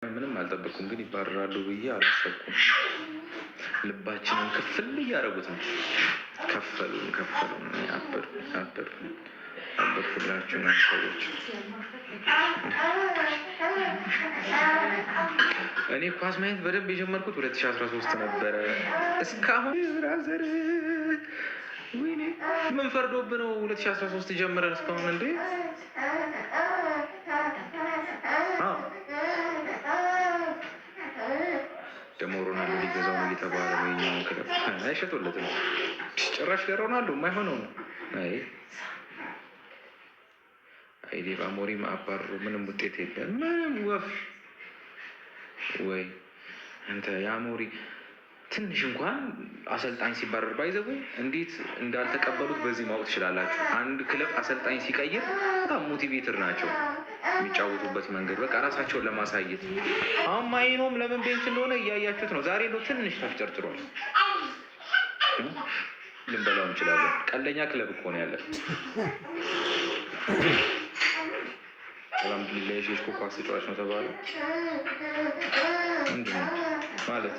ምንም አልጠበቅኩም፣ ግን ይባረራሉ ብዬ አላሰብኩም። ልባችንን ክፍል እያደረጉት ነው። ከፈሉን። አበድኩላችሁ ነው ሰዎች። እኔ ኳስ ማየት በደንብ የጀመርኩት 2013 ነበረ። እስካሁን ብራዘር ወይኔ ምን ፈርዶብህ ነው 2013 ጀምረን እስካሁን እንዴ? ደግሞ ሮናልዶ ሊገዛው ነው እየተባለ ነው። የኛውን ክለብ አይሸጡለትም ጭራሽ። ለሮናልዶ የማይሆነው ነው። ዴቭ አሞሪም አባሮ ምንም ውጤት የለም። ምንም ወፍ ወይ አንተ የአሞሪ ትንሽ እንኳን አሰልጣኝ ሲባረር ባይዘው እንዴት እንዳልተቀበሉት በዚህ ማወቅ ትችላላችሁ። አንድ ክለብ አሰልጣኝ ሲቀይር በጣም ሞቲቬትር ናቸው የሚጫወቱበት መንገድ፣ በቃ ራሳቸውን ለማሳየት። አሁን ማይኖም ለምን ቤንች እንደሆነ እያያችሁት ነው። ዛሬ ነው ትንሽ ተፍጨርጭሯል። ልንበላው እንችላለን። ቀለኛ ክለብ እኮ ነው ያለን። አልሐምዱሊላህ የሼሽኮ ኳስ ተጫዋች ነው ተባለ። ምንድን ነው ማለት?